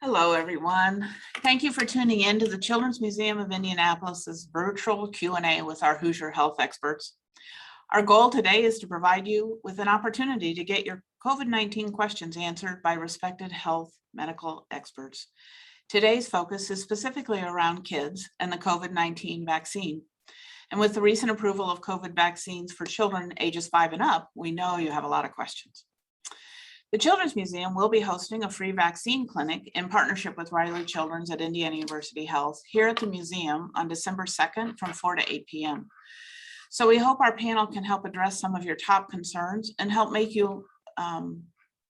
Hello, everyone. Thank you for tuning in to the Children's Museum of Indianapolis's virtual Q&A with our Hoosier health experts. Our goal today is to provide you with an opportunity to get your COVID-19 questions answered by respected health medical experts. Today's focus is specifically around kids and the COVID-19 vaccine. And with the recent approval of COVID vaccines for children ages 5 and up, we know you have a lot of questions. The Children's Museum will be hosting a free vaccine clinic in partnership with Riley Children's at Indiana University Health here at the museum on December 2nd from 4 to 8 p.m. So we hope our panel can help address some of your top concerns and help make you,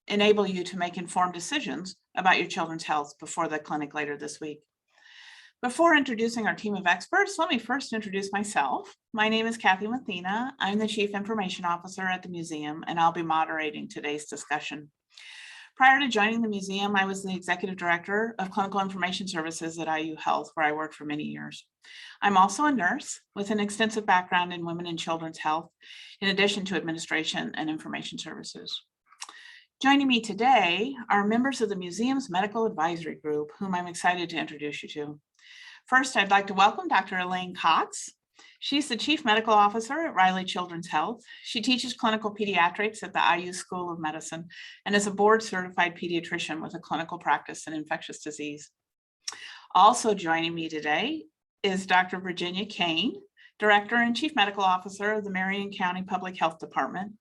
enable you to make informed decisions about your children's health before the clinic later this week. Before introducing our team of experts, let me first introduce myself. My name is Kathy Mathena. I'm the Chief Information Officer at the museum, and I'll be moderating today's discussion. Prior to joining the museum, I was the Executive Director of Clinical Information Services at IU Health, where I worked for many years. I'm also a nurse with an extensive background in women and children's health, in addition to administration and information services. Joining me today are members of the museum's medical advisory group, whom I'm excited to introduce you to. First, I'd like to welcome Dr. Elaine Cox. She's the Chief Medical Officer at Riley Children's Health. She teaches clinical pediatrics at the IU School of Medicine and is a board-certified pediatrician with a clinical practice in infectious disease. Also joining me today is Dr. Virginia Caine, Director and Chief Medical Officer of the Marion County Public Health Department.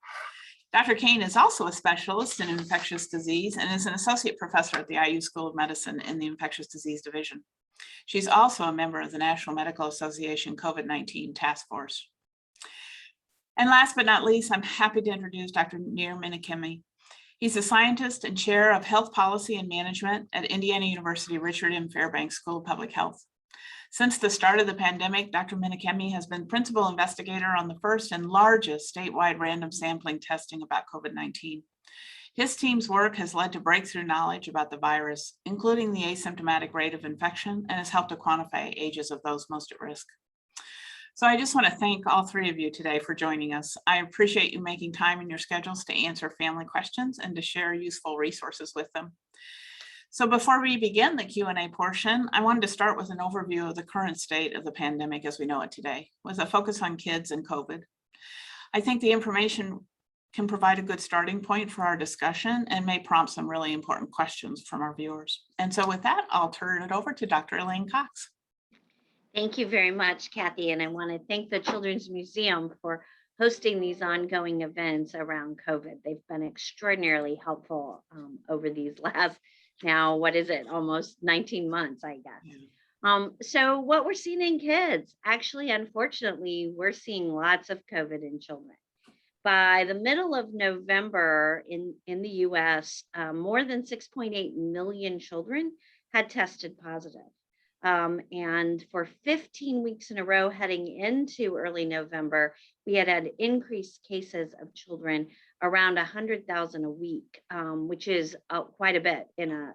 Dr. Caine is also a specialist in infectious disease and is an associate professor at the IU School of Medicine in the Infectious Disease Division. She's also a member of the National Medical Association COVID-19 Task Force. And last but not least, I'm happy to introduce Dr. Nir Menachemi. He's a scientist and chair of health policy and management at Indiana University Richard M. Fairbanks School of Public Health. Since the start of the pandemic, Dr. Menachemi has been principal investigator on the first and largest statewide random sampling testing about COVID-19. His team's work has led to breakthrough knowledge about the virus, including the asymptomatic rate of infection, and has helped to quantify ages of those most at risk. So I just want to thank all three of you today for joining us. I appreciate you making time in your schedules to answer family questions and to share useful resources with them. So before we begin the Q&A portion, I wanted to start with an overview of the current state of the pandemic as we know it today, with a focus on kids and COVID. I think the information can provide a good starting point for our discussion and may prompt some really important questions from our viewers. And so with that, I'll turn it over to Dr. Elaine Cox. Thank you very much, Kathy. And I want to thank the Children's Museum for hosting these ongoing events around COVID. They've been extraordinarily helpful over these last, now, what is it, almost 19 months, I guess. Yeah. So what we're seeing in kids, actually, unfortunately, we're seeing lots of COVID in children. By the middle of November in the US, more than 6.8 million children had tested positive. And for 15 weeks in a row heading into early November, we had increased cases of children around 100,000 a week, which is quite a bit in a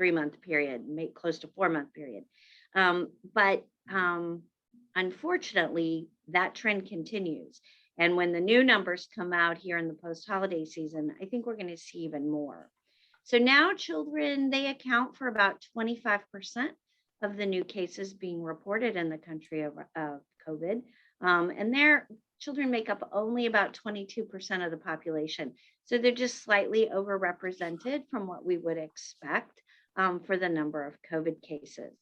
3-month period, close to 4-month period. But unfortunately, that trend continues. And when the new numbers come out here in the post-holiday season, I think we're going to see even more. So now children, they account for about 25% of the new cases being reported in the country of COVID. And their children make up only about 22% of the population. So they're just slightly overrepresented from what we would expect for the number of COVID cases.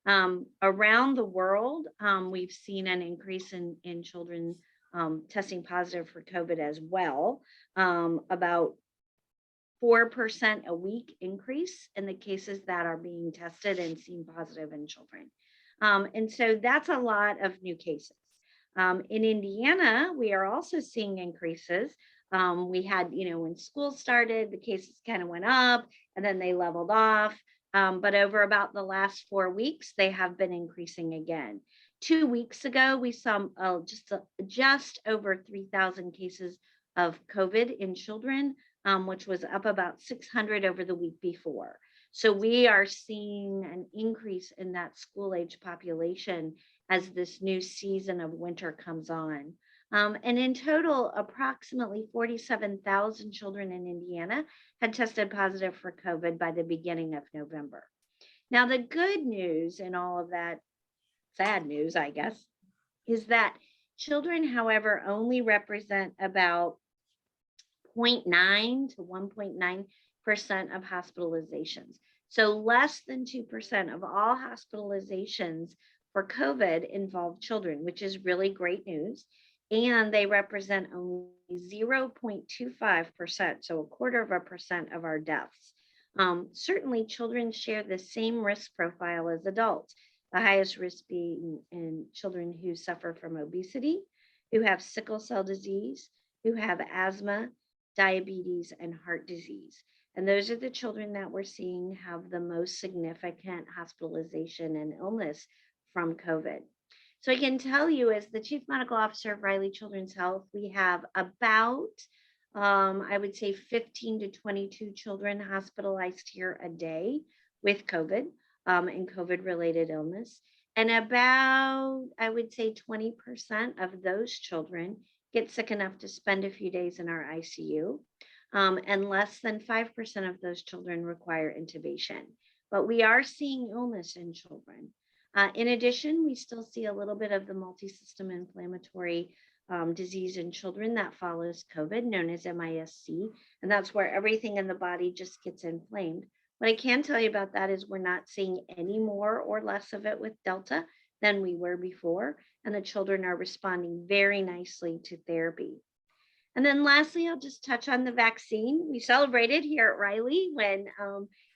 Around the world, we've seen an increase in children testing positive for COVID as well, about 4% a week increase in the cases that are being tested and seen positive in children. And so that's a lot of new cases. In Indiana, we are also seeing increases. We had, when school started, the cases kind of went up and then they leveled off. But over about the last 4 weeks, they have been increasing again. 2 weeks ago, we saw just over 3,000 cases of COVID in children, which was up about 600 over the week before. So we are seeing an increase in that school age population as this new season of winter comes on. And in total, approximately 47,000 children in Indiana had tested positive for COVID by the beginning of November. Now, the good news in all of that, sad news, I guess, is that children, however, only represent about 0.9 to 1.9% of hospitalizations. So less than 2% of all hospitalizations for COVID involve children, which is really great news. And they represent only 0.25%, so 0.25% of our deaths. Certainly, children share the same risk profile as adults, the highest risk being in children who suffer from obesity, who have sickle cell disease, who have asthma, diabetes, and heart disease. And those are the children that we're seeing have the most significant hospitalization and illness from COVID. So I can tell you, as the Chief Medical Officer of Riley Children's Health, we have about, I would say 15 to 22 children hospitalized here a day with COVID and COVID-related illness. And about, I would say 20% of those children get sick enough to spend a few days in our ICU. And less than 5% of those children require intubation. But we are seeing illness in children. In addition, we still see a little bit of the multi-system inflammatory disease in children that follows COVID, known as MISC, and that's where everything in the body just gets inflamed. What I can tell you about that is we're not seeing any more or less of it with Delta than we were before, and the children are responding very nicely to therapy. And then lastly, I'll just touch on the vaccine. We celebrated here at Riley when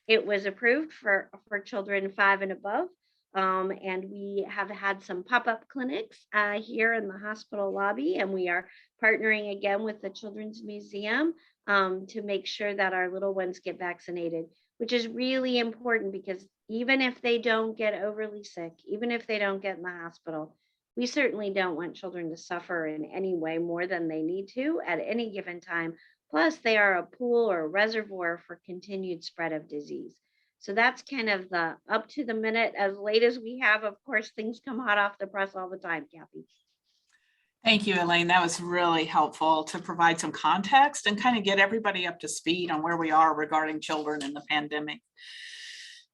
it was approved for children 5 and above. And we have had some pop-up clinics here in the hospital lobby, and we are partnering again with the Children's Museum to make sure that our little ones get vaccinated, which is really important because even if they don't get overly sick, even if they don't get in the hospital, we certainly don't want children to suffer in any way more than they need to at any given time. Plus, they are a pool or a reservoir for continued spread of disease. So that's kind of the up to the minute, as late as we have. Of course, things come hot off the press all the time, Kathy. Thank you, Elaine. That was really helpful to provide some context and kind of get everybody up to speed on where we are regarding children in the pandemic.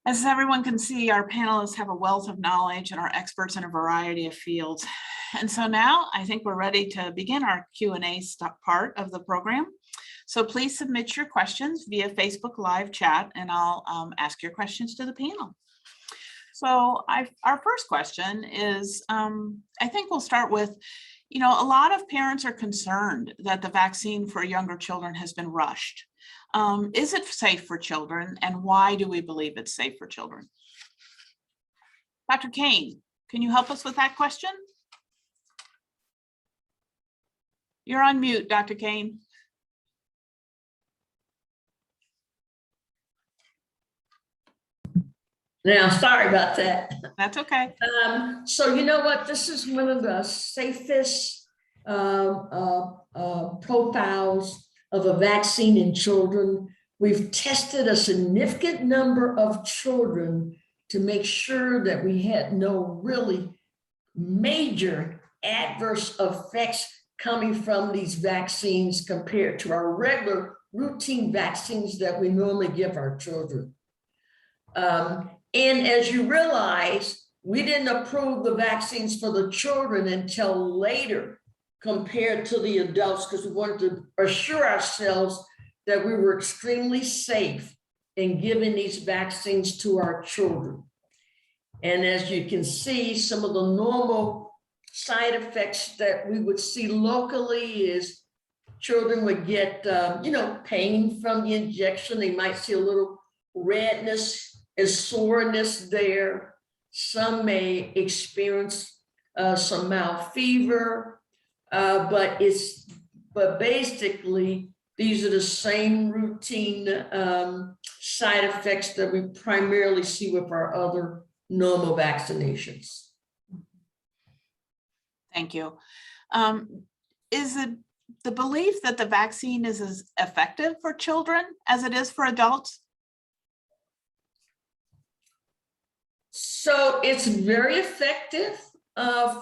As everyone can see, our panelists have a wealth of knowledge and are experts in a variety of fields. And so now I think we're ready to begin our Q&A part of the program. So please submit your questions via Facebook Live chat, and I'll ask your questions to the panel. So our first question is, I think we'll start with, a lot of parents are concerned that the vaccine for younger children has been rushed. Is it safe for children, and why do we believe it's safe for children? Dr. Caine, can you help us with that question? You're on mute, Dr. Caine. Now, sorry about that. That's okay. So you know what? This is one of the safest profiles of a vaccine in children. We've tested a significant number of children to make sure that we had no really major adverse effects coming from these vaccines compared to our regular routine vaccines that we normally give our children. And as you realize, we didn't approve the vaccines for the children until later compared to the adults, because we wanted to assure ourselves that we were extremely safe in giving these vaccines to our children. And as you can see, some of the normal side effects that we would see locally is children would get, pain from the injection. They might see a little redness and soreness there. Some may experience some mild fever, but basically these are the same routine side effects that we primarily see with our other normal vaccinations. Thank you. Is it the belief that the vaccine is as effective for children as it is for adults? So it's very effective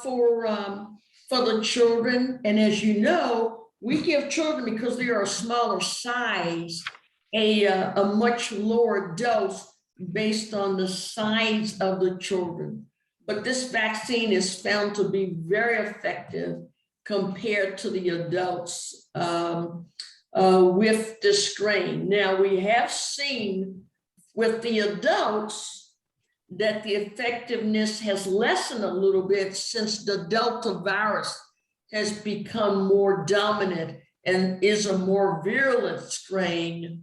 for for the children. And as you know, we give children, because they are a smaller size, a much lower dose based on the size of the children. But this vaccine is found to be very effective compared to the adults with this strain. Now, we have seen with the adults that the effectiveness has lessened a little bit since the Delta virus has become more dominant and is a more virulent strain.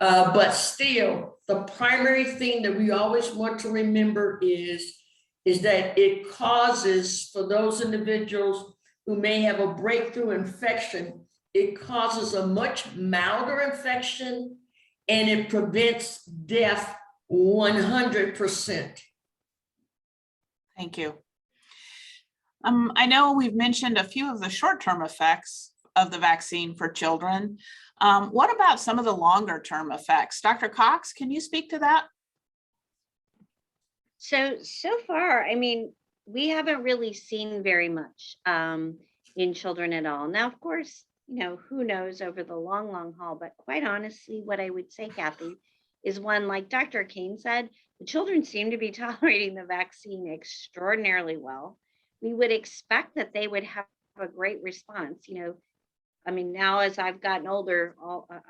But still, the primary thing that we always want to remember is that it causes, for those individuals who may have a breakthrough infection, it causes a much milder infection, and it prevents death 100%. Thank you. I know we've mentioned a few of the short-term effects of the vaccine for children. What about some of the longer-term effects? Dr. Cox, can you speak to that? So far, I mean, we haven't really seen very much in children at all. Now, of course, you know, who knows over the long haul, but quite honestly, what I would say, Kathy, is one, like Dr. Caine said, the children seem to be tolerating the vaccine extraordinarily well. We would expect that they would have a great response. You know, I mean, now as I've gotten older,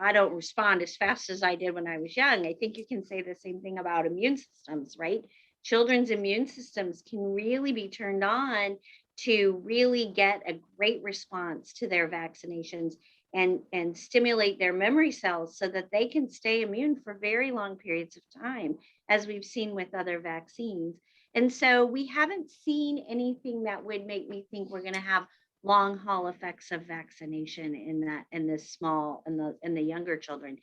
I don't respond as fast as I did when I was young. I think you can say the same thing about immune systems, right? Children's immune systems can really be turned on to really get a great response to their vaccinations and stimulate their memory cells so that they can stay immune for very long periods of time, as we've seen with other vaccines. And so we haven't seen anything that would make me think we're going to have long haul effects of vaccination in the younger children.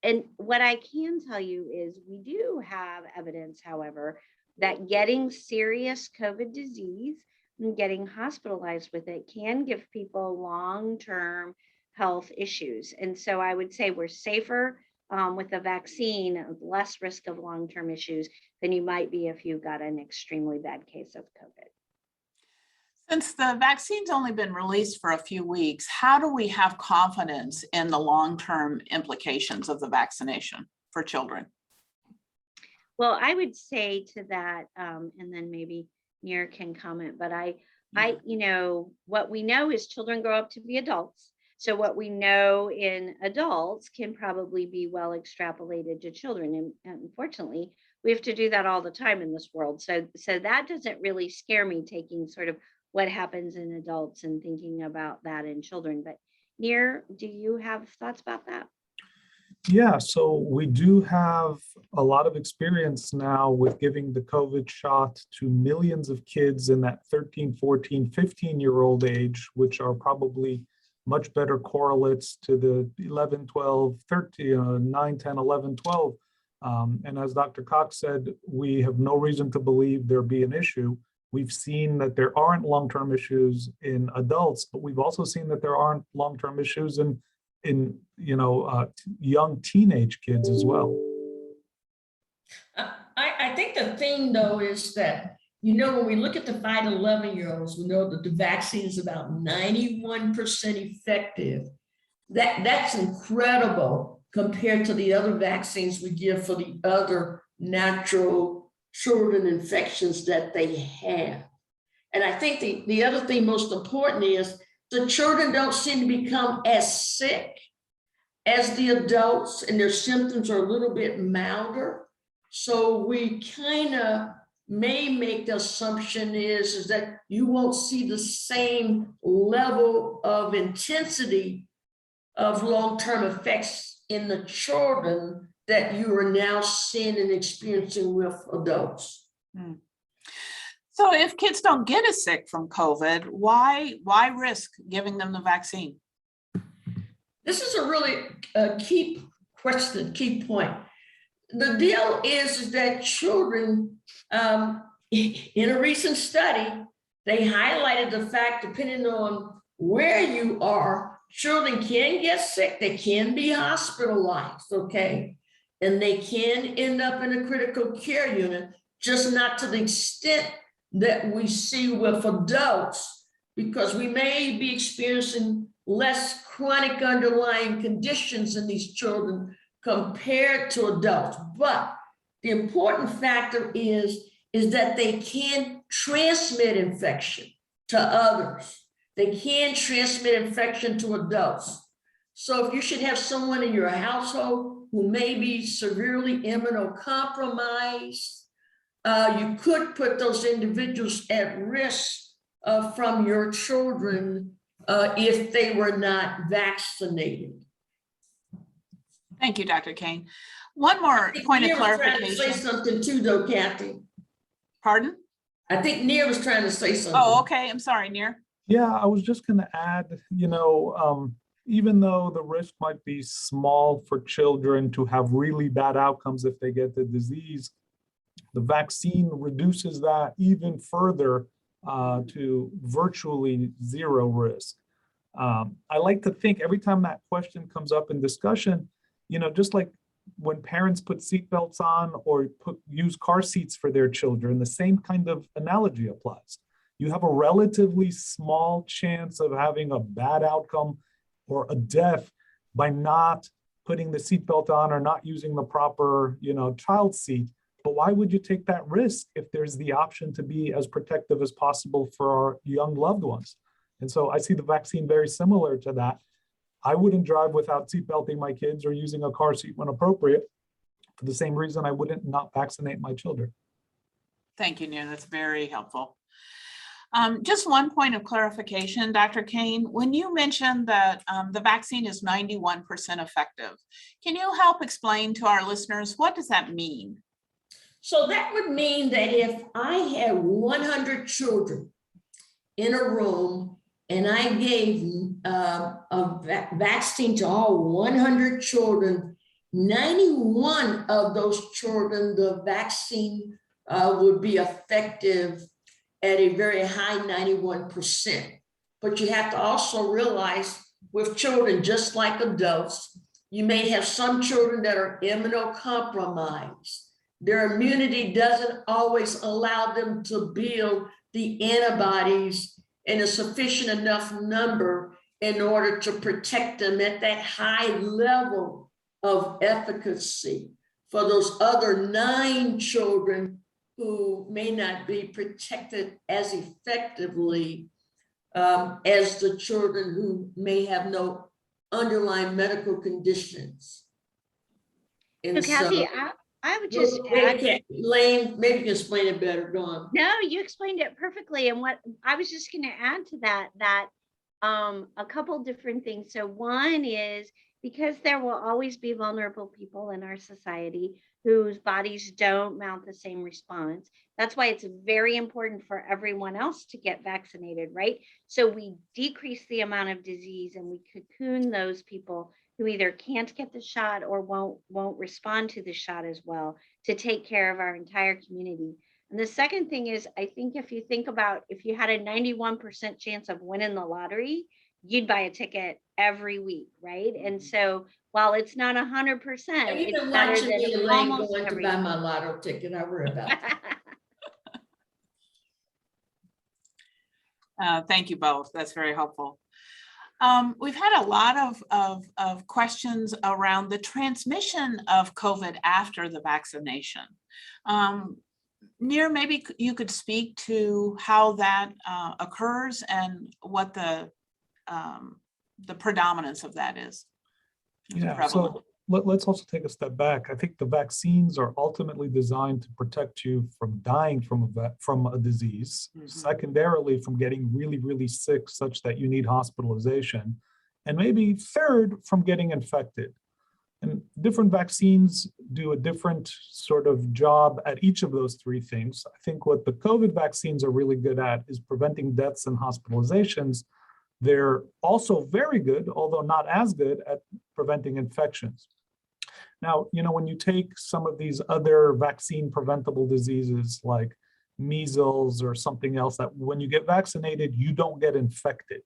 And what I can tell you is we do have evidence, however, that getting serious COVID disease and getting hospitalized with it can give people long-term health issues. And so I would say we're safer with a vaccine, less risk of long-term issues than you might be if you got an extremely bad case of COVID. Since the vaccine's only been released for a few weeks, how do we have confidence in the long-term implications of the vaccination for children? Well, I would say to that, and then maybe Nir can comment, but you know, what we know is children grow up to be adults. So what we know in adults can probably be well extrapolated to children. And unfortunately, we have to do that all the time in this world. So that doesn't really scare me, taking sort of what happens in adults and thinking about that in children. But Nir, do you have thoughts about that? Yeah, so we do have a lot of experience now with giving the COVID shot to millions of kids in that 13, 14, 15-year-old age, which are probably much better correlates to the 11, 12, 13, 9, 10, 11, 12. And as Dr. Cox said, we have no reason to believe there be an issue. We've seen that there aren't long-term issues in adults, but we've also seen that there aren't long-term issues in young teenage kids as well. I think the thing though is that, you know, when we look at the 5 to 11-year-olds, we know that the vaccine is about 91% effective. That's incredible compared to the other vaccines we give for the other natural children infections that they have. And I think the other thing most important is the children don't seem to become as sick as the adults, and their symptoms are a little bit milder. So we kind of may make the assumption is that you won't see the same level of intensity of long-term effects in the children that you are now seeing and experiencing with adults. So if kids don't get as sick from COVID, why risk giving them the vaccine? This is a really key question, key point. The deal is that children, in a recent study, they highlighted the fact, depending on where you are, children can get sick, they can be hospitalized, okay? And they can end up in a critical care unit, just not to the extent that we see with adults because we may be experiencing less chronic underlying conditions in these children compared to adults. But the important factor is that they can transmit infection to others. They can transmit infection to adults. So if you should have someone in your household who may be severely immunocompromised, you could put those individuals at risk from your children if they were not vaccinated. Thank you, Dr. Caine. One more point of Nir was trying to clarification. say something too, though, Kathy. Pardon? I think Nir was trying to say something. Oh, okay. I'm sorry, Nir. Yeah, I was just going to add, even though the risk might be small for children to have really bad outcomes if they get the disease, the vaccine reduces that even further to virtually zero risk. I like to think every time that question comes up in discussion, just like when parents put seatbelts on or use car seats for their children, the same kind of analogy applies. You have a relatively small chance of having a bad outcome or a death by not putting the seatbelt on or not using the proper, child seat. But why would you take that risk if there's the option to be as protective as possible for our young loved ones? And so I see the vaccine very similar to that. I wouldn't drive without seatbelting my kids or using a car seat when appropriate, for the same reason I wouldn't not vaccinate my children. Thank you, Nir. That's very helpful. Just one point of clarification, Dr. Caine, when you mentioned that the vaccine is 91% effective, can you help explain to our listeners, what does that mean? So that would mean that if I had 100 children in a room and I gave a vaccine to all 100 children, 91 of those children, the vaccine would be effective at a very high 91%. But you have to also realize with children, just like adults, you may have some children that are immunocompromised. Their immunity doesn't always allow them to build the antibodies in a sufficient enough number in order to protect them at that high level of efficacy. For those other 9 children who may not be protected as effectively as the children who may have no underlying medical conditions. And So Kathy, I would just add. Elaine, maybe you can explain it better. Go on. No, you explained it perfectly. And what I was just going to add to that a couple different things. So one is, because there will always be vulnerable people in our society whose bodies don't mount the same response. That's why it's very important for everyone else to get vaccinated, right? So we decrease the amount of disease and we cocoon those people who either can't get the shot or won't respond to the shot as well, to take care of our entire community. And the second thing is, I think if you think about, if you had a 91% chance of winning the lottery, you'd buy a ticket every week, right? And so while it's not 100%, it's better than Elaine almost going to every buy week. my lotto ticket. I worry about that. Thank you both. That's very helpful. We've had a lot of questions around the transmission of COVID after the vaccination. Nir, maybe you could speak to how that occurs and what the predominance of that is. Yeah, so let's also take a step back. I think the vaccines are ultimately designed to protect you from dying from a disease, secondarily from getting really, really sick such that you need hospitalization, and maybe third, from getting infected. And different vaccines do a different sort of job at each of those 3 things. I think what the COVID vaccines are really good at is preventing deaths and hospitalizations. They're also very good, although not as good, at preventing infections. Now, when you take some of these other vaccine preventable diseases like measles or something else, that when you get vaccinated, you don't get infected.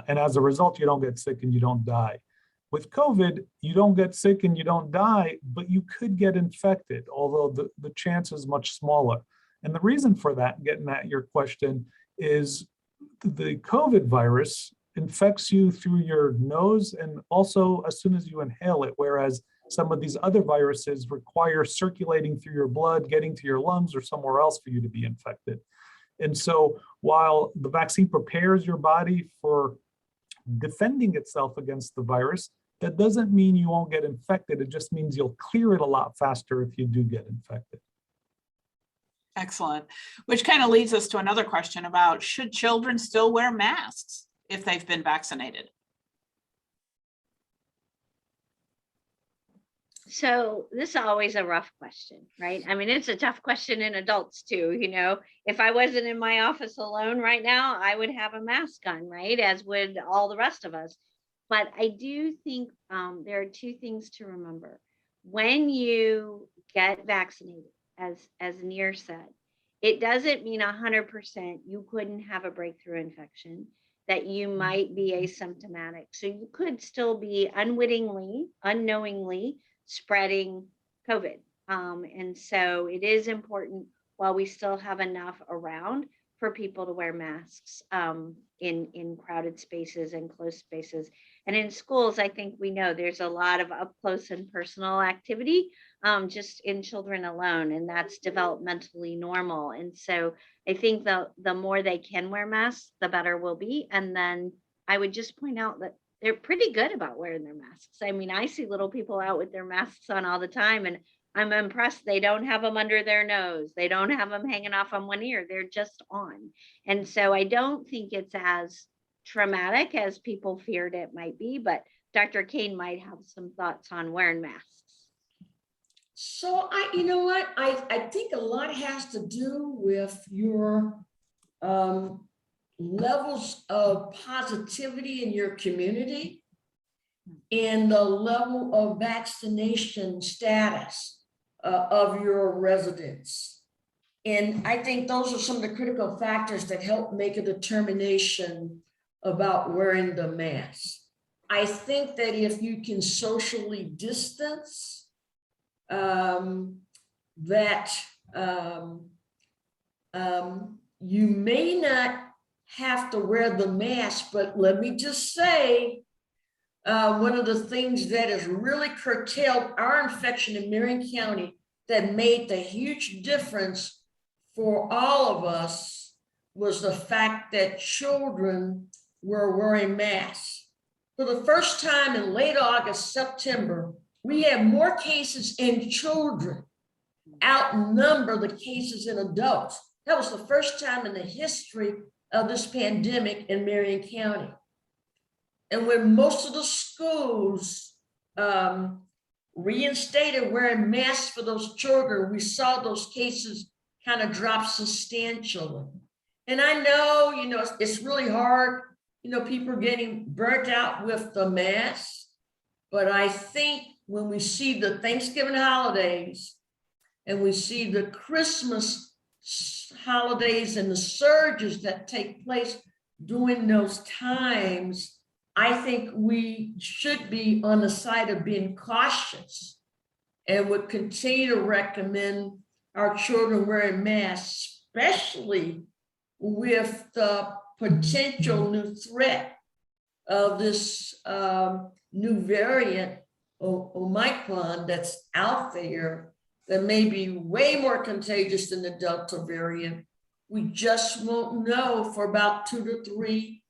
And as a result, you don't get sick and you don't die. With COVID, you don't get sick and you don't die, but you could get infected, although the chance is much smaller. And the reason for that, getting at your question, is the COVID virus infects you through your nose and also as soon as you inhale it, whereas some of these other viruses require circulating through your blood, getting to your lungs or somewhere else for you to be infected. And so while the vaccine prepares your body for defending itself against the virus, that doesn't mean you won't get infected. It just means you'll clear it a lot faster if you do get infected. Excellent. Which kind of leads us to another question about, should children still wear masks if they've been vaccinated? So this is always a rough question, right? I mean, it's a tough question in adults too. You know, if I wasn't in my office alone right now, I would have a mask on, right? As would all the rest of us. But I do think there are two things to remember. When you get vaccinated, as Nir said, it doesn't mean 100% you couldn't have a breakthrough infection, that you might be asymptomatic. So you could still be unwittingly, unknowingly spreading COVID. And so it is important, while we still have enough around, for people to wear masks in crowded spaces and closed spaces. And in schools, I think we know there's a lot of up close and personal activity just in children alone, and that's developmentally normal. And so I think the more they can wear masks, the better we'll be. And then I would just point out that they're pretty good about wearing their masks. I mean, I see little people out with their masks on all the time, and I'm impressed. They don't have them under their nose. They don't have them hanging off on one ear. They're just on. And so I don't think it's as traumatic as people feared it might be, but Dr. Caine might have some thoughts on wearing masks. So you know what? I think a lot has to do with your levels of positivity in your community and the level of vaccination status of your residents. And I think those are some of the critical factors that help make a determination about wearing the mask. I think that if you can socially distance, you may not have to wear the mask, but let me just say, one of the things that has really curtailed our infection in Marion County that made the huge difference for all of us was the fact that children were wearing masks. For the first time in late August, September, we had more cases in children outnumber the cases in adults. That was the first time in the history of this pandemic in Marion County. And when most of the schools reinstated wearing masks for those children, we saw those cases kind of drop substantially. And I know, it's really hard, people are getting burnt out with the masks, but I think when we see the Thanksgiving holidays and we see the Christmas holidays and the surges that take place during those times, I think we should be on the side of being cautious and would continue to recommend our children wearing masks, especially with the potential new threat of this new variant, Omicron, that's out there that may be way more contagious than the Delta variant. We just won't know for about 2 to 3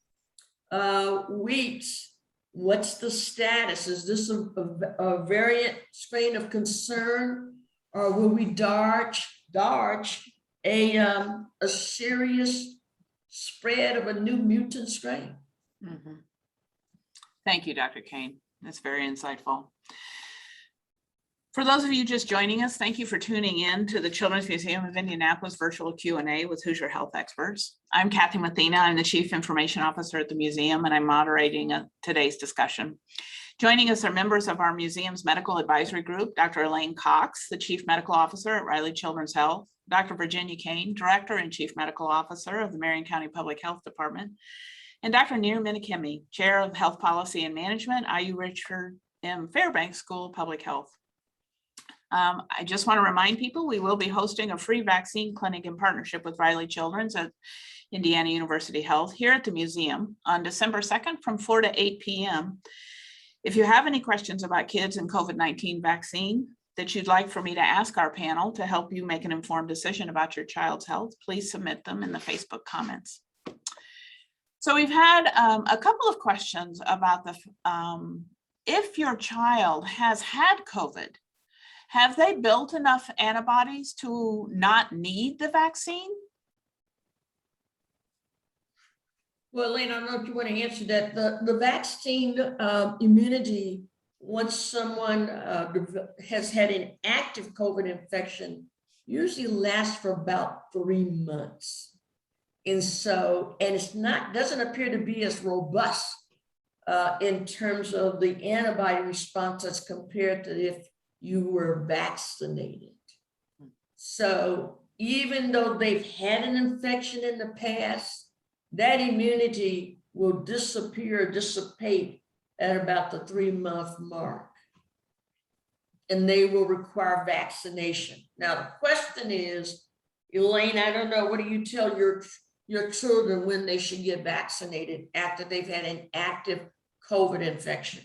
weeks. What's the status? Is this a variant strain of concern, or will we dodge a serious spread of a new mutant strain? Mm-hmm. Thank you, Dr. Caine. That's very insightful. For those of you just joining us, thank you for tuning in to the Children's Museum of Indianapolis virtual Q&A with Hoosier Health Experts. I'm Kathy Mathena. I'm the Chief Information Officer at the museum, and I'm moderating today's discussion. Joining us are members of our museum's medical advisory group, Dr. Elaine Cox, the Chief Medical Officer at Riley Children's Health, Dr. Virginia Caine, Director and Chief Medical Officer of the Marion County Public Health Department, and Dr. Nir Menachemi, Chair of Health Policy and Management, IU Richard M. Fairbanks School of Public Health. I just want to remind people, we will be hosting a free vaccine clinic in partnership with Riley Children's at Indiana University Health here at the museum on December 2nd from 4 to 8 p.m. If you have any questions about kids and COVID-19 vaccine that you'd like for me to ask our panel to help you make an informed decision about your child's health, please submit them in the Facebook comments. So we've had a couple of questions about if your child has had COVID, have they built enough antibodies to not need the vaccine? Well, Elaine, I don't know if you want to answer that. The vaccine immunity, once someone has had an active COVID infection, usually lasts for about 3 months. And so, and doesn't appear to be as robust in terms of the antibody response as compared to if you were vaccinated. So even though they've had an infection in the past, that immunity will dissipate at about the 3-month mark. And they will require vaccination. Now, the question is, Elaine, I don't know, what do you tell your children when they should get vaccinated after they've had an active COVID infection?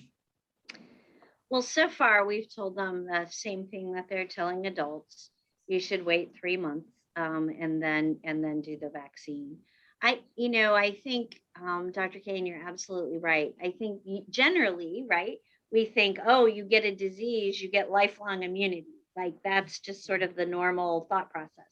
Well, so far we've told them the same thing that they're telling adults. You should wait 3 months and then do the vaccine. I think, Dr. Caine, you're absolutely right. I think generally, right, we think, oh, you get a disease, you get lifelong immunity. Like that's just sort of the normal thought process.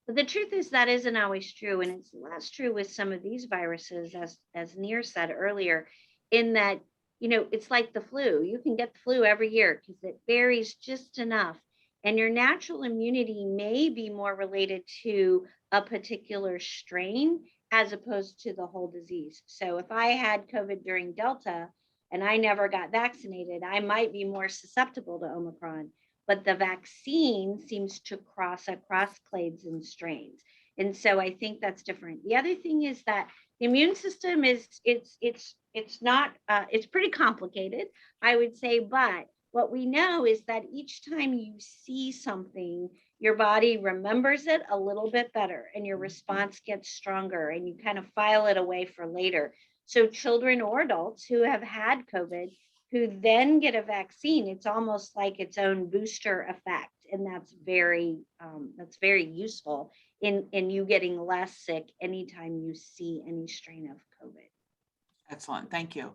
But the truth is that isn't always true. And it's less true with some of these viruses, as Nir said earlier, in that, it's like the flu. You can get the flu every year because it varies just enough. And your natural immunity may be more related to a particular strain as opposed to the whole disease. So if I had COVID during Delta and I never got vaccinated, I might be more susceptible to Omicron. But the vaccine seems to cross across clades and strains. And so I think that's different. The other thing is that the immune system it's pretty complicated, I would say, but what we know is that each time you see something, your body remembers it a little bit better and your response gets stronger and you kind of file it away for later. So children or adults who have had COVID, who then get a vaccine, it's almost like its own booster effect. And that's very useful in you getting less sick anytime you see any strain of COVID. Excellent, thank you.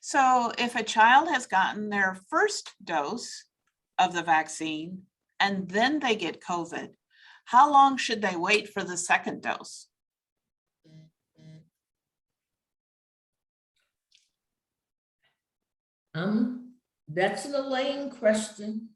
So if a child has gotten their first dose of the vaccine and then they get COVID, how long should they wait for the second dose? That's an Elaine question.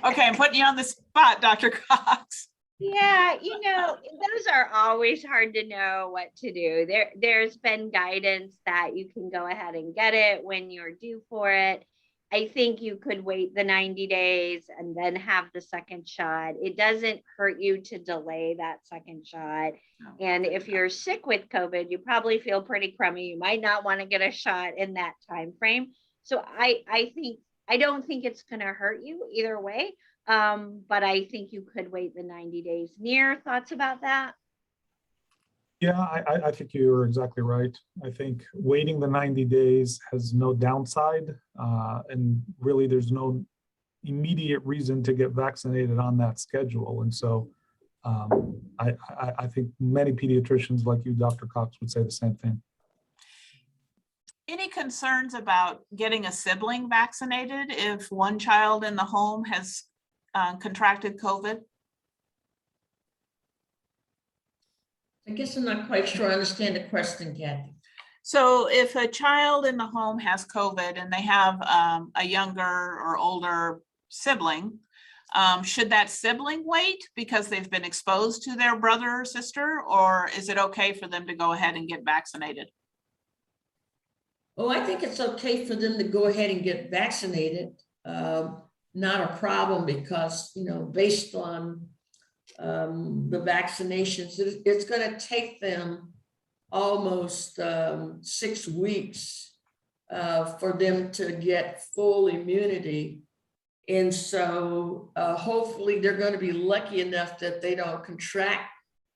Okay, I'm putting you on the spot, Dr. Cox. Yeah, those are always hard to know what to do. There's been guidance that you can go ahead and get it when you're due for it. I think you could wait the 90 days and then have the second shot. It doesn't hurt you to delay that second shot. And if you're sick with COVID, you probably feel pretty crummy. You might not want to get a shot in that time frame. So I don't think it's going to hurt you either way. But I think you could wait the 90 days. Nir, thoughts about that? Yeah, I think you're exactly right. I think waiting the 90 days has no downside, and really there's no immediate reason to get vaccinated on that schedule. And so I think many pediatricians like you, Dr. Cox, would say the same thing. Any concerns about getting a sibling vaccinated if one child in the home has contracted COVID? I guess I'm not quite sure I understand the question, Kathy. So if a child in the home has COVID and they have a younger or older sibling, should that sibling wait because they've been exposed to their brother or sister, or is it okay for them to go ahead and get vaccinated? Oh, I think it's okay for them to go ahead and get vaccinated. Not a problem because, based on the vaccinations, it's going to take them almost 6 weeks for them to get full immunity And so hopefully they're going to be lucky enough that they don't contract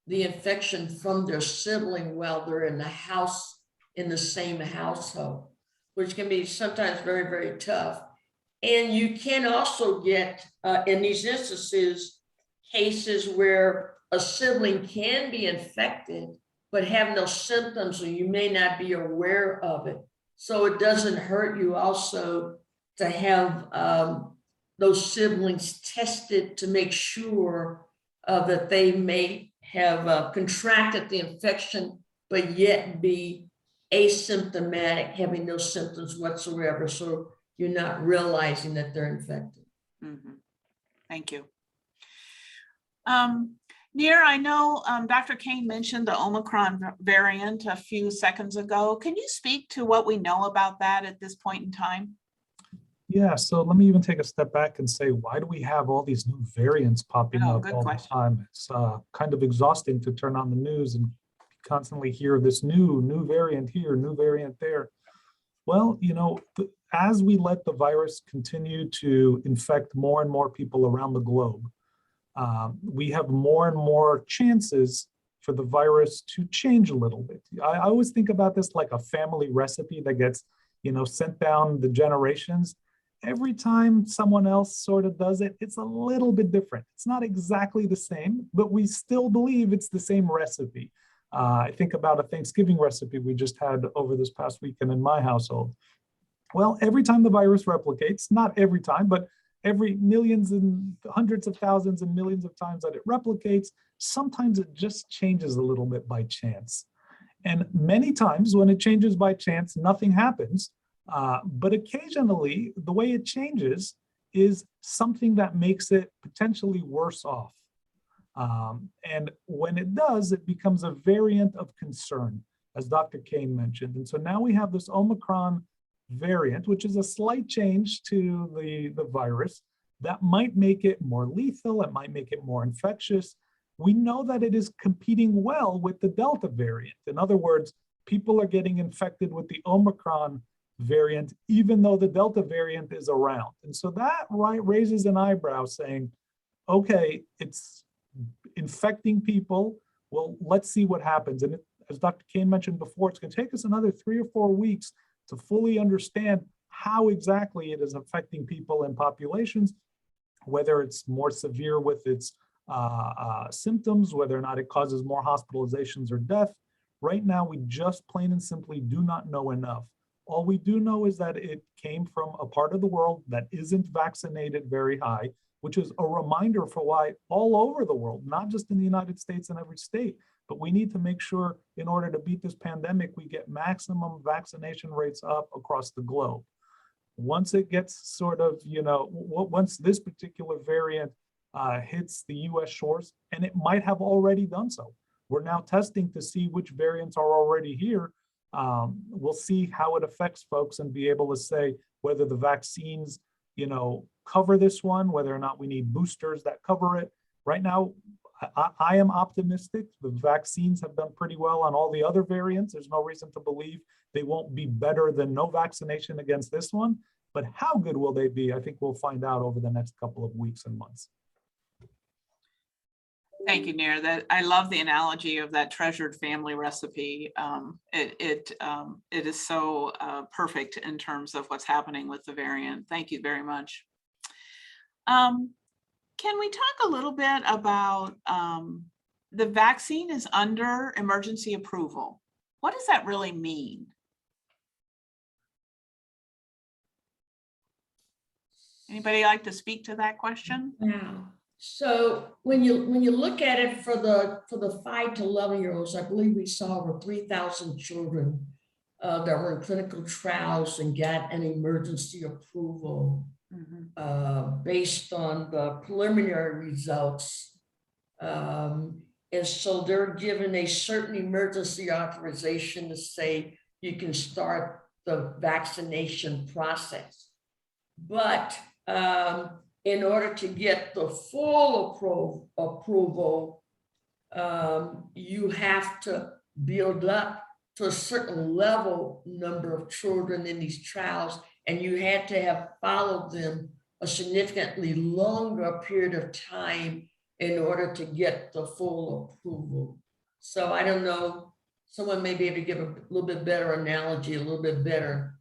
the infection from their sibling while they're in the house, in the same household, which can be sometimes very, very tough. And you can also get, in these instances, cases where a sibling can be infected, but have no symptoms, or you may not be aware of it. So it doesn't hurt you also to have those siblings tested to make sure that they may have contracted the infection, but yet be asymptomatic, having no symptoms whatsoever. So you're not realizing that they're infected. Mhm. Thank you. Nir, I know Dr. Caine mentioned the Omicron variant a few seconds ago. Can you speak to what we know about that at this point in time? Yeah, so let me even take a step back and say, why do we have all these new variants popping Oh, up good all question. the time? It's kind of exhausting to turn on the news and constantly hear this new variant here, new variant there. Well, you know, as we let the virus continue to infect more and more people around the globe, we have more and more chances for the virus to change a little bit. I always think about this like a family recipe that gets, you know, sent down the generations. Every time someone else sort of does it, it's a little bit different. It's not exactly the same, but we still believe it's the same recipe. I think about a Thanksgiving recipe we just had over this past weekend in my household. Well, every time the virus replicates, not every time, but every millions and hundreds of thousands and millions of times that it replicates, sometimes it just changes a little bit by chance. And many times when it changes by chance, nothing happens. But occasionally, the way it changes is something that makes it potentially worse off. And when it does, it becomes a variant of concern, as Dr. Caine mentioned. And so now we have this Omicron variant, which is a slight change to the virus that might make it more lethal, it might make it more infectious. We know that it is competing well with the Delta variant. In other words, people are getting infected with the Omicron variant, even though the Delta variant is around. And so that raises an eyebrow saying, okay, it's infecting people. Well, let's see what happens. And as Dr. Caine mentioned before, it's going to take us another 3 or 4 weeks to fully understand how exactly it is affecting people in populations, whether it's more severe with its symptoms, whether or not it causes more hospitalizations or death. Right now, we just plain and simply do not know enough. All we do know is that it came from a part of the world that isn't vaccinated very high, which is a reminder for why all over the world, not just in the United States and every state, but we need to make sure in order to beat this pandemic, we get maximum vaccination rates up across the globe. Once it gets sort of, you know, once this particular variant hits the US shores, and it might have already done so. We're now testing to see which variants are already here. We'll see how it affects folks and be able to say whether the vaccines, you know, cover this one, whether or not we need boosters that cover it. Right now, I am optimistic. The vaccines have done pretty well on all the other variants. There's no reason to believe they won't be better than no vaccination against this one. But how good will they be? I think we'll find out over the next couple of weeks and months. Thank you, Nir. I love the analogy of that treasured family recipe. It is so perfect in terms of what's happening with the variant. Thank you very much. Can we talk a little bit about the vaccine is under emergency approval? What does that really mean? Anybody like to speak to that question? Yeah. So when you look at it for the 5 to 11-year-olds, I believe we saw over 3,000 children that were in clinical trials and got an emergency approval based on the preliminary results. And so they're given a certain emergency authorization to say you can start the vaccination process. But in order to get the full approval, you have to build up to a certain level number of children in these trials, and you had to have followed them a significantly longer period of time in order to get the full approval. So I don't know, someone may be able to give a little bit better analogy, a little bit better,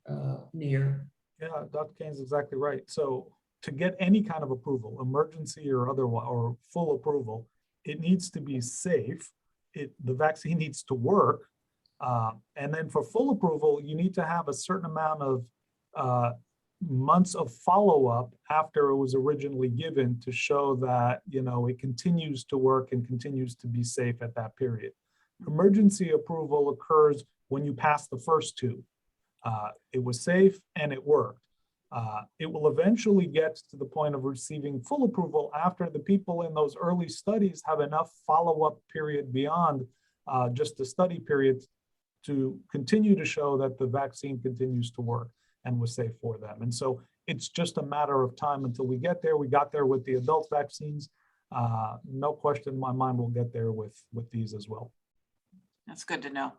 Nir. Yeah, Dr. Caine's exactly right. So to get any kind of approval, emergency or otherwise, or full approval, it needs to be safe. The vaccine needs to work. And then for full approval, you need to have a certain amount of months of follow-up after it was originally given to show that, you know, it continues to work and continues to be safe at that period. Emergency approval occurs when you pass the first two. It was safe and it worked. It will eventually get to the point of receiving full approval after the people in those early studies have enough follow-up period beyond just the study period to continue to show that the vaccine continues to work and was safe for them. And so it's just a matter of time until we get there. We got there with the adult vaccines. No question in my mind we'll get there with these as well. That's good to know.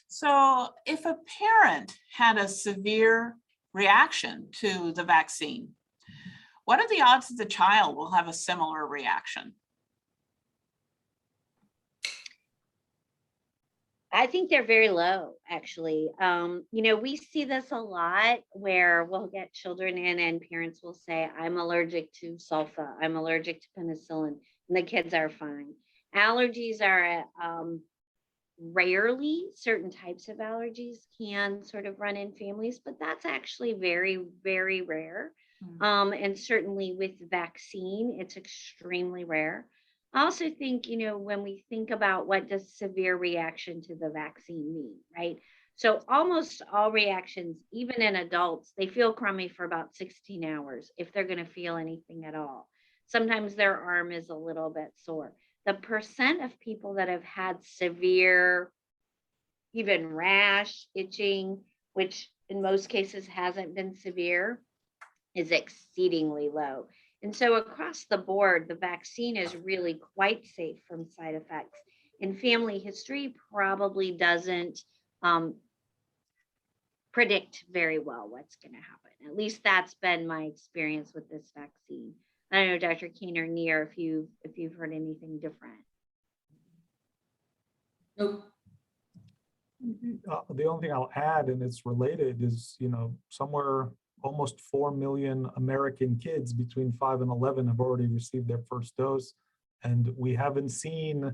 So if a parent had a severe reaction to the vaccine, what are the odds that the child will have a similar reaction? I think they're very low, actually. You know, we see this a lot where we'll get children in and parents will say, I'm allergic to sulfa, I'm allergic to penicillin, and the kids are fine. Allergies are rarely, certain types of allergies can sort of run in families, but that's actually very, very rare. And certainly with vaccine, it's extremely rare. I also think, you know, when we think about what does severe reaction to the vaccine mean, right? So almost all reactions, even in adults, they feel crummy for about 16 hours if they're going to feel anything at all. Sometimes their arm is a little bit sore. The percent of people that have had severe, even rash, itching, which in most cases hasn't been severe, is exceedingly low. And so across the board, the vaccine is really quite safe from side effects. And family history probably doesn't predict very well what's going to happen. At least that's been my experience with this vaccine. I don't know, Dr. Caine or Nir, if you've heard anything different. Nope. The only thing I'll add, and it's related, is, you know, somewhere almost 4 million American kids between 5 and 11 have already received their first dose. And we haven't seen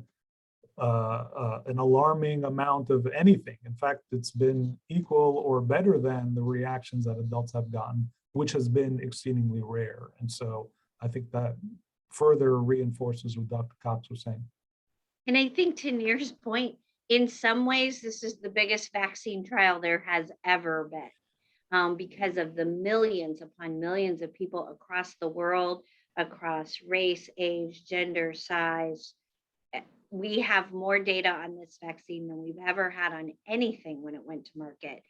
an alarming amount of anything. In fact, it's been equal or better than the reactions that adults have gotten, which has been exceedingly rare. And so I think that further reinforces what Dr. Cox was saying. And I think to Nir's point, in some ways, this is the biggest vaccine trial there has ever been. Because of the millions upon millions of people across the world, across race, age, gender, size. We have more data on this vaccine than we've ever had on anything when it went to market,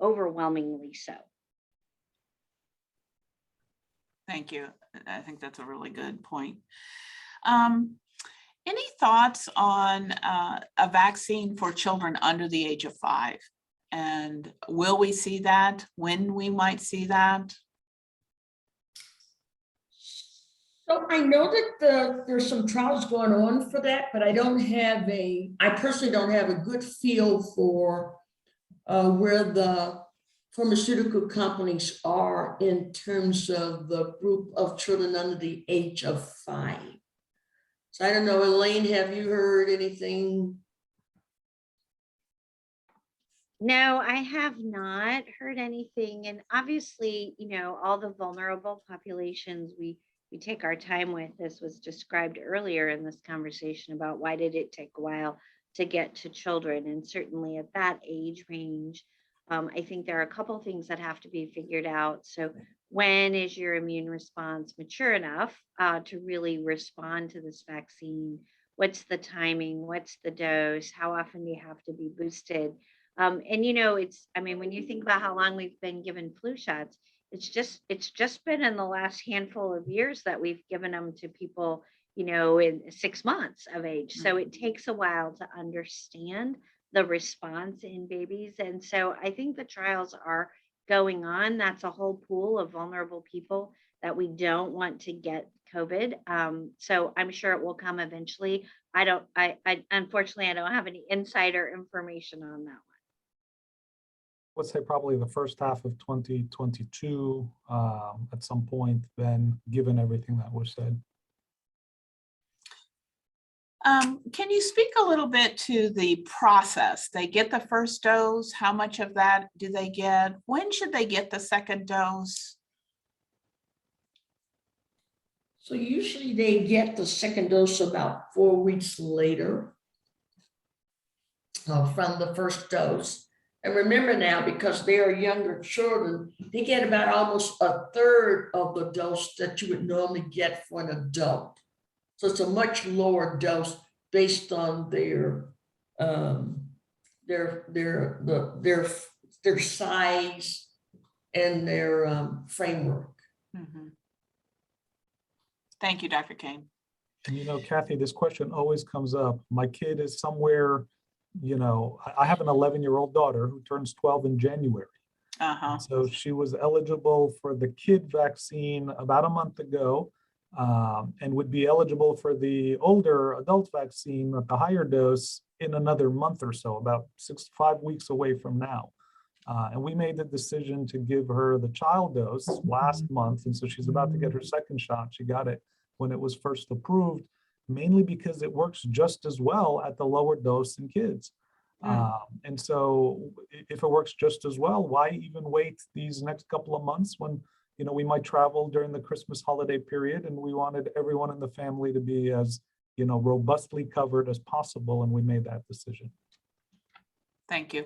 overwhelmingly so. Thank you. I think that's a really good point. Any thoughts on a vaccine for children under the age of 5? And will we see that? When we might see that? So I know that there's some trials going on for that, but I personally don't have a good feel for where the pharmaceutical companies are in terms of the group of children under the age of 5. So I don't know, Elaine, have you heard anything? No, I have not heard anything. And obviously, you know, all the vulnerable populations we take our time with. This was described earlier in this conversation about why did it take a while to get to children. And certainly at that age range, I think there are a couple of things that have to be figured out. So when is your immune response mature enough to really respond to this vaccine? What's the timing? What's the dose? How often do you have to be boosted? And, you know, when you think about how long we've been given flu shots, it's just been in the last handful of years that we've given them to people, you know, in 6 months of age. So it takes a while to understand the response in babies. And so I think the trials are going on. That's a whole pool of vulnerable people that we don't want to get COVID. So I'm sure it will come eventually. I unfortunately, I don't have any insider information on that one. Let's say probably the first half of 2022 at some point, then given everything that was said. Can you speak a little bit to the process? They get the first dose. How much of that do they get? When should they get the second dose? So usually they get the second dose about 4 weeks later from the first dose. And remember now, because they are younger children, they get about almost a third of the dose that you would normally get for an adult. So it's a much lower dose based on their size and their framework. Mm-hmm. Thank you, Dr. Caine. And you know, Kathy, this question always comes up. My kid is somewhere, you know, I have an 11-year-old daughter who turns 12 in January. So she was eligible for the kid vaccine about a month ago. And would be eligible for the older adult vaccine at the higher dose in another month or so, about 5 weeks away from now. And we made the decision to give her the child dose last month. And so she's about to get her second shot. She got it when it was first approved, mainly because it works just as well at the lower dose in kids. And so if it works just as well, why even wait these next couple of months when, you know, we might travel during the Christmas holiday period, and we wanted everyone in the family to be as, you know, robustly covered as possible, and we made that decision. Thank you.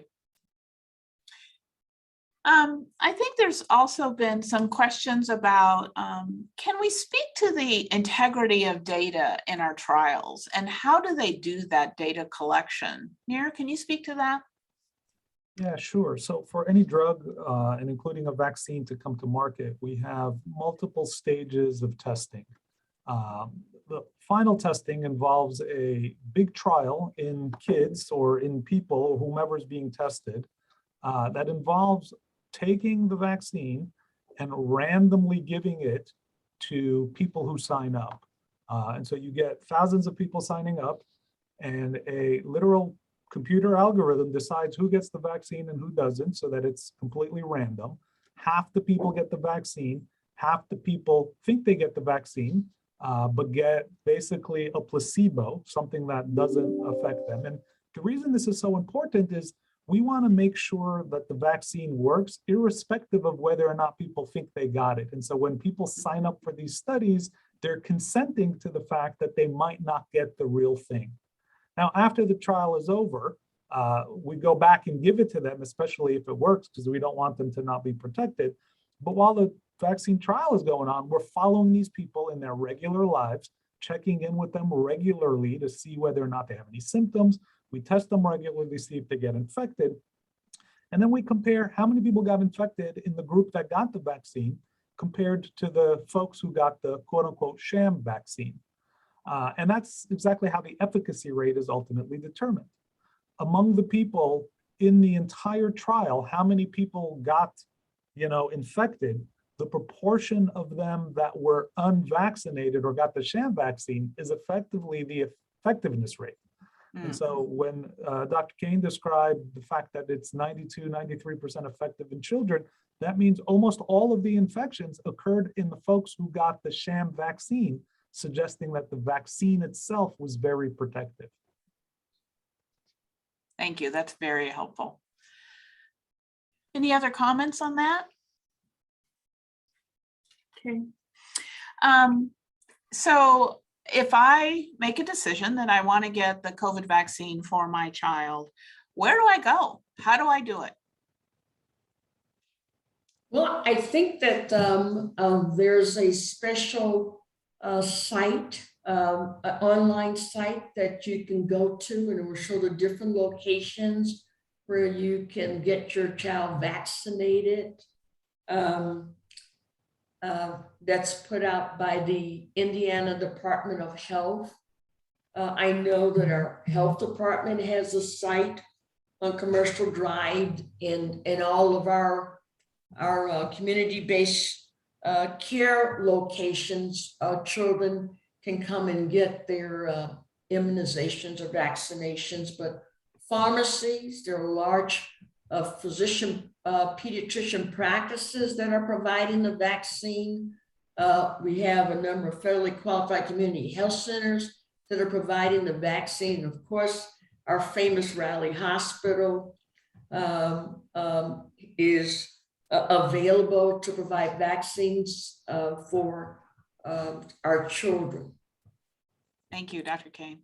I think there's also been some questions about, can we speak to the integrity of data in our trials, and how do they do that data collection? Nir, can you speak to that? Yeah, sure. So for any drug, and including a vaccine to come to market, we have multiple stages of testing. The final testing involves a big trial in kids or in people, or whomever is being tested, that involves taking the vaccine and randomly giving it to people who sign up. And so you get thousands of people signing up, and a literal computer algorithm decides who gets the vaccine and who doesn't, so that it's completely random. Half the people get the vaccine, half the people think they get the vaccine, but get basically a placebo, something that doesn't affect them. And the reason this is so important is we want to make sure that the vaccine works irrespective of whether or not people think they got it. And so when people sign up for these studies, they're consenting to the fact that they might not get the real thing. Now, after the trial is over, we go back and give it to them, especially if it works, because we don't want them to not be protected. But while the vaccine trial is going on, we're following these people in their regular lives, checking in with them regularly to see whether or not they have any symptoms. We test them regularly to see if they get infected. And then we compare how many people got infected in the group that got the vaccine compared to the folks who got the quote unquote sham vaccine. And that's exactly how the efficacy rate is ultimately determined. Among the people in the entire trial, how many people got, you know, infected, the proportion of them that were unvaccinated or got the sham vaccine is effectively the effectiveness rate. And so when Dr. Caine described the fact that it's 92–93% effective in children, that means almost all of the infections occurred in the folks who got the sham vaccine, suggesting that the vaccine itself was very protective. Thank you. That's very helpful. Any other comments on that? Okay. So if I make a decision that I want to get the COVID vaccine for my child, where do I go? How do I do it? Well, I think that there's a special site, an online site that you can go to, and it will show the different locations where you can get your child vaccinated. That's put out by the Indiana Department of Health. I know that our health department has a site on Commercial Drive, and all of our our community-based care locations, children can come and get their immunizations or vaccinations, but pharmacies, there are large physician, pediatrician practices that are providing the vaccine. We have a number of federally qualified community health centers that are providing the vaccine. Of course, our famous Raleigh Hospital is available to provide vaccines for our children. Thank you, Dr. Caine.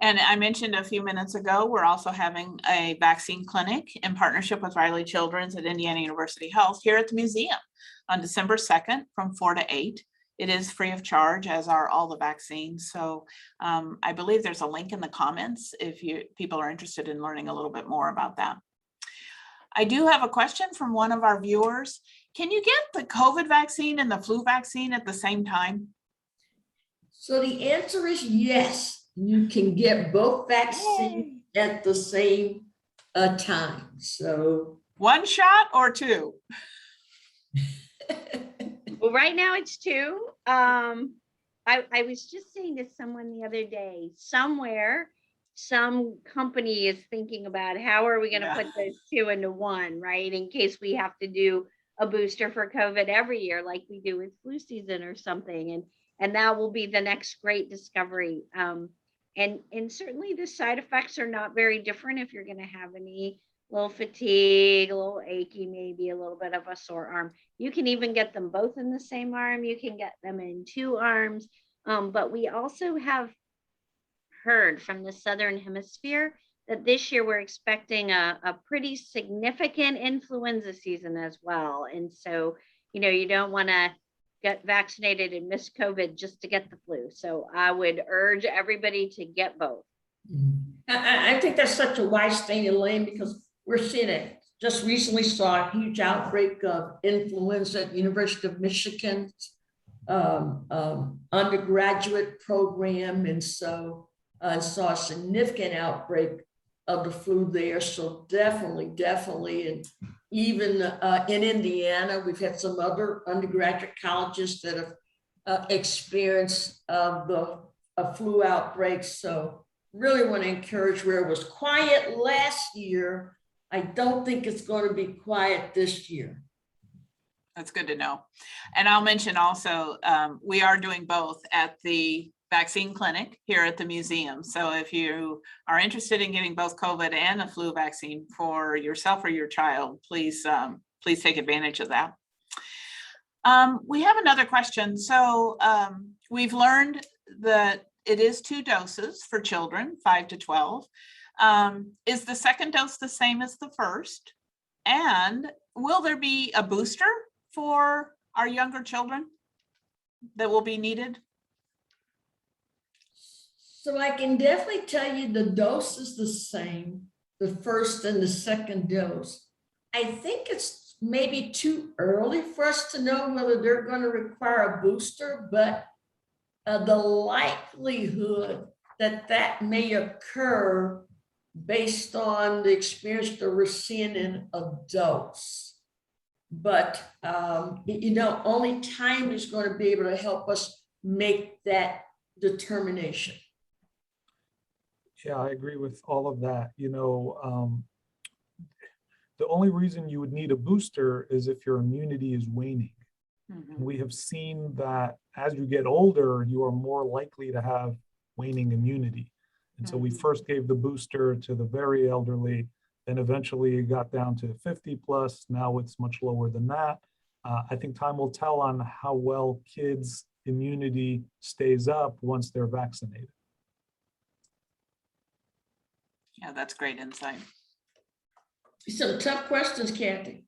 And I mentioned a few minutes ago, we're also having a vaccine clinic in partnership with Riley Children's at Indiana University Health here at the museum on December 2nd from 4 to 8. It is free of charge, as are all the vaccines. So I believe there's a link in the comments if people are interested in learning a little bit more about that. I do have a question from one of our viewers. Can you get the COVID vaccine and the flu vaccine at the same time? So the answer is yes. You can get both vaccines at the same time. So one shot or two? Well, right now it's 2. I was just saying to someone the other day, somewhere, some company is thinking about how are we going to put those 2 into 1, right? In case we have to do a booster for COVID every year, like we do with flu season or something. And that will be the next great discovery. And certainly the side effects are not very different if you're going to have any little fatigue, a little achy, maybe a little bit of a sore arm. You can even get them both in the same arm. You can get them in 2 arms. But we also have heard from the Southern Hemisphere that this year we're expecting a pretty significant influenza season as well. And so, you don't want to get vaccinated and miss COVID just to get the flu. So I would urge everybody to get both. I think that's such a wise thing, Elaine, because we're seeing it. Just recently saw a huge outbreak of influenza at University of Michigan's undergraduate program. And so I saw a significant outbreak of the flu there. So definitely. And even in Indiana, we've had some other undergraduate colleges that have experienced the flu outbreaks. So really want to encourage, where it was quiet last year, I don't think it's going to be quiet this year. That's good to know. And I'll mention also, we are doing both at the vaccine clinic here at the museum. So if you are interested in getting both COVID and a flu vaccine for yourself or your child, please take advantage of that. We have another question. So we've learned that it is 2 doses for children, 5 to 12. Is the second dose the same as the first? And will there be a booster for our younger children that will be needed? So I can definitely tell you the dose is the same, the first and the second dose. I think it's maybe too early for us to know whether they're going to require a booster, but the likelihood that may occur based on the experience that we're seeing in adults. But, only time is going to be able to help us make that determination. Yeah, I agree with all of that. The only reason you would need a booster is if your immunity is waning. Mm-hmm. We have seen that as you get older, you are more likely to have waning immunity. And so we first gave the booster to the very elderly, then eventually it got down to 50 plus. Now it's much lower than that. I think time will tell on how well kids' immunity stays up once they're vaccinated. Yeah, that's great insight. Some tough questions, Kathy.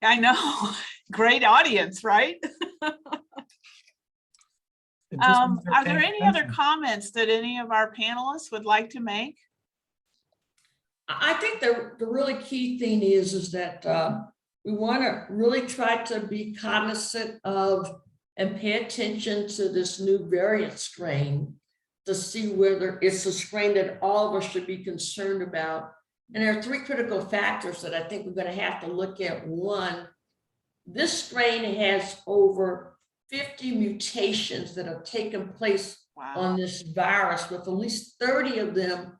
I know. Great audience, right? Are there any other comments that any of our panelists would like to make? I think the really key thing is that we want to really try to be cognizant of and pay attention to this new variant strain to see whether it's a strain that all of us should be concerned about. And there are 3 critical factors that I think we're going to have to look at. One this strain has over 50 mutations that have taken place Wow. on this virus, with at least 30 of them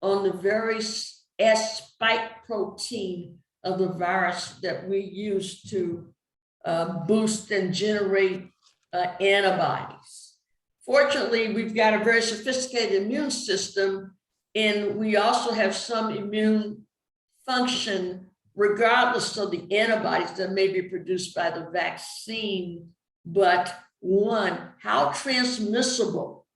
on the very S spike protein of the virus that we use to boost and generate antibodies. Fortunately, we've got a very sophisticated immune system, and we also have some immune function regardless of the antibodies that may be produced by the vaccine. But one, how transmissible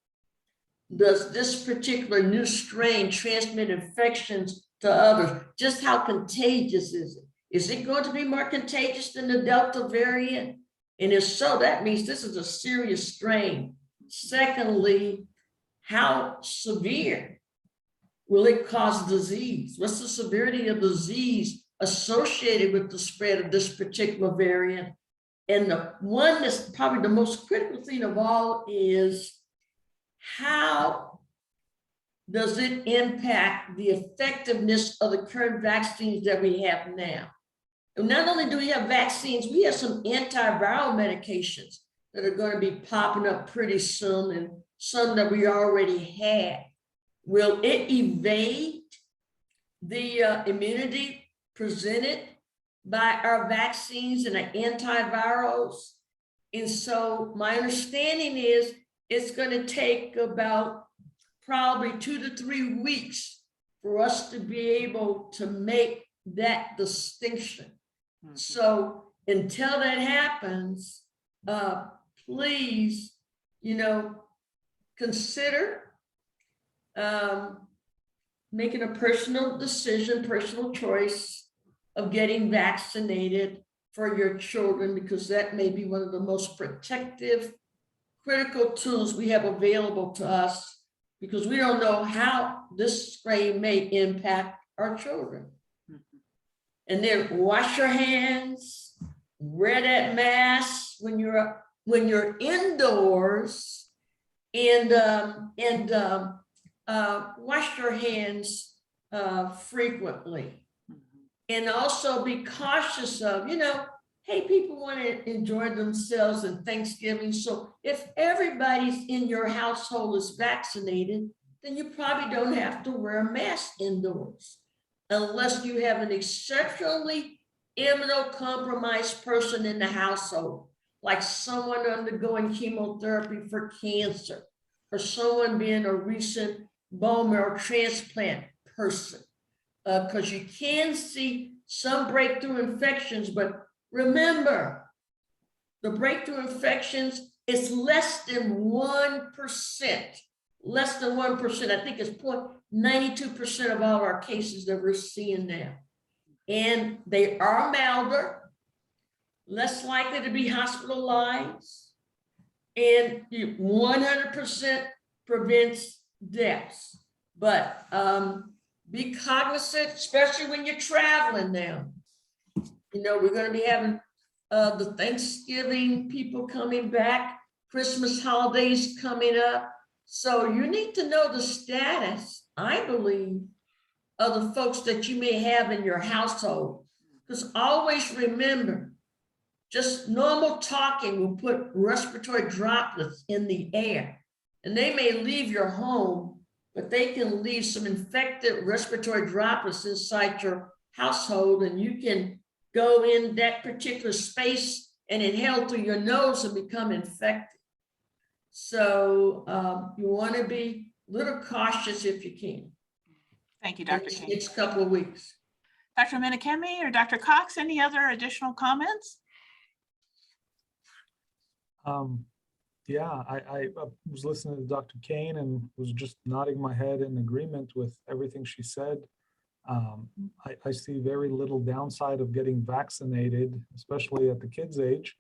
does this particular new strain transmit infections to others? Just how contagious is it? Is it going to be more contagious than the Delta variant? And if so, that means this is a serious strain. Secondly, how severe will it cause disease? What's the severity of disease associated with the spread of this particular variant? And the one that's probably the most critical thing of all is, how does it impact the effectiveness of the current vaccines that we have now? And not only do we have vaccines, we have some antiviral medications that are going to be popping up pretty soon, and some that we already had. Will it evade the immunity presented by our vaccines and our antivirals? And so my understanding is it's going to take about probably 2 to 3 weeks for us to be able to make that distinction. Mm-hmm. So until that happens, please, consider making a personal decision, personal choice of getting vaccinated for your children, because that may be one of the most protective, critical tools we have available to us, because we don't know how this strain may impact our children. Mm-hmm. And then wash your hands, wear that mask when you're indoors, and wash your hands frequently. And also be cautious of, hey, people want to enjoy themselves in Thanksgiving. So if everybody's in your household is vaccinated, then you probably don't have to wear a mask indoors, unless you have an exceptionally immunocompromised person in the household, like someone undergoing chemotherapy for cancer, or someone being a recent bone marrow transplant person. Because you can see some breakthrough infections, but remember, the breakthrough infections is less than 1%. Less than 1%. I think it's 0.92% of all our cases that we're seeing now. And they are milder, less likely to be hospitalized, and 100% prevents deaths. But be cognizant, especially when you're traveling now. We're going to be having the Thanksgiving people coming back, Christmas holidays coming up. So you need to know the status, I believe, of the folks that you may have in your household. Because always remember, just normal talking will put respiratory droplets in the air. And they may leave your home, but they can leave some infected respiratory droplets inside your household, and you can go in that particular space and inhale through your nose and become infected. So you want to be a little cautious if you can. Thank you, Dr. Caine. Next couple of weeks. Dr. Menachemi or Dr. Cox, any other additional comments? Yeah, I was listening to Dr. Caine and was just nodding my head in agreement with everything she said. I see very little downside of getting vaccinated, especially at the kids' age.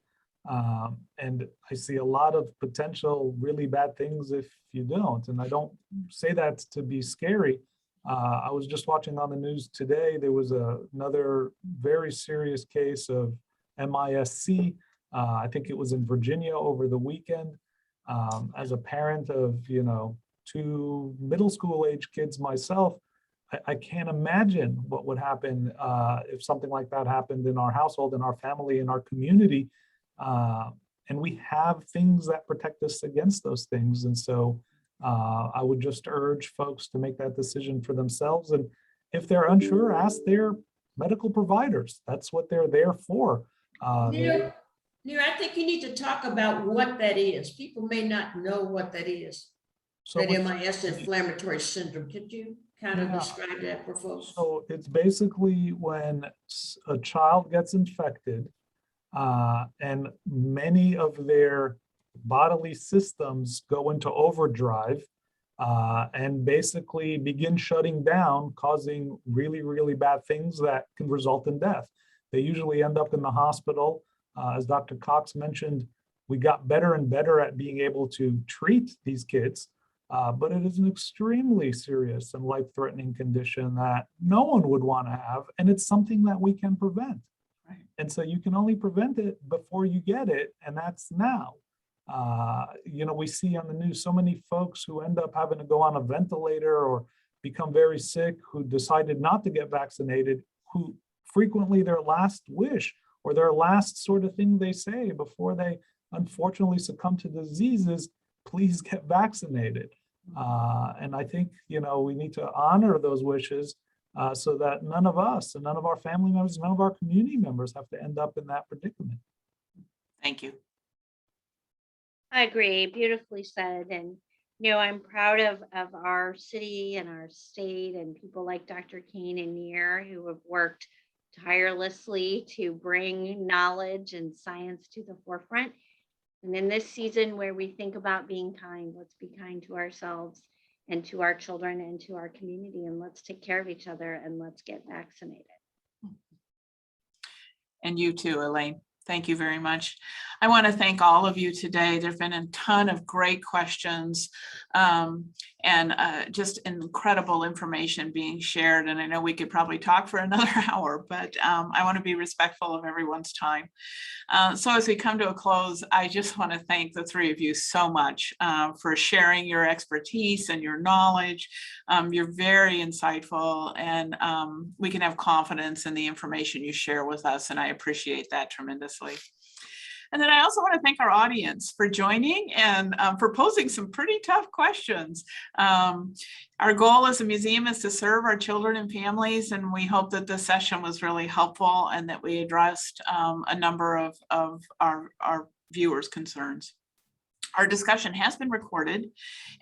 And I see a lot of potential really bad things if you don't. And I don't say that to be scary. I was just watching on the news today, there was another very serious case of MIS-C. I think it was in Virginia over the weekend. As a parent of, 2 middle school age kids myself, I can't imagine what would happen if something like that happened in our household, in our family, in our community. And we have things that protect us against those things. And so I would just urge folks to make that decision for themselves. And if they're unsure, ask their medical providers. That's what they're there for. Nir, I think you need to talk about what that is. People may not know what that is. So That it's- MIS, inflammatory syndrome. Could you kind of Yeah. describe that for folks? So it's basically when a child gets infected and many of their bodily systems go into overdrive and basically begin shutting down, causing really, really bad things that can result in death. They usually end up in the hospital. As Dr. Cox mentioned, we got better and better at being able to treat these kids. But it is an extremely serious and life-threatening condition that no one would want to have, and it's something that we can prevent. Right. And so you can only prevent it before you get it, and that's now. We see on the news so many folks who end up having to go on a ventilator or become very sick, who decided not to get vaccinated, who frequently their last wish or their last sort of thing they say before they unfortunately succumb to diseases, please get vaccinated. And I think, we need to honor those wishes so that none of us and none of our family members, none of our community members have to end up in that predicament. Thank you. I agree, beautifully said. And, I'm proud of our city and our state and people like Dr. Caine and Nir who have worked tirelessly to bring knowledge and science to the forefront. And in this season where we think about being kind, let's be kind to ourselves and to our children and to our community, and let's take care of each other and let's get vaccinated. And you too, Elaine. Thank you very much. I want to thank all of you today. There've been a ton of great questions and just incredible information being shared. And I know we could probably talk for another hour, but I want to be respectful of everyone's time. So as we come to a close, I just want to thank the three of you so much for sharing your expertise and your knowledge. You're very insightful, and we can have confidence in the information you share with us, and I appreciate that tremendously. And then I also want to thank our audience for joining and for posing some pretty tough questions. Our goal as a museum is to serve our children and families, and we hope that this session was really helpful and that we addressed a number of our viewers' concerns. Our discussion has been recorded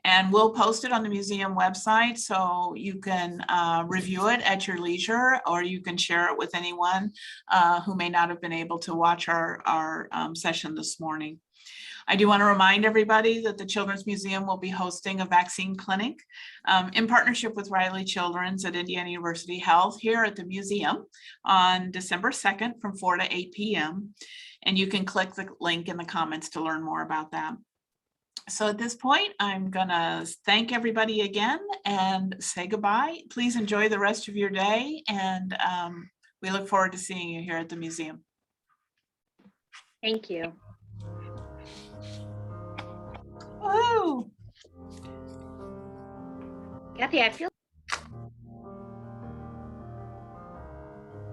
and we'll post it on the museum website, so you can review it at your leisure, or you can share it with anyone who may not have been able to watch our session this morning. I do want to remind everybody that the Children's Museum will be hosting a vaccine clinic in partnership with Riley Children's at Indiana University Health here at the museum on December 2nd from 4 to 8 p.m. And you can click the link in the comments to learn more about that. So at this point, I'm gonna thank everybody again and say goodbye. Please enjoy the rest of your day, and we look forward to seeing you here at the museum. Thank you. Woo! Kathy, I feel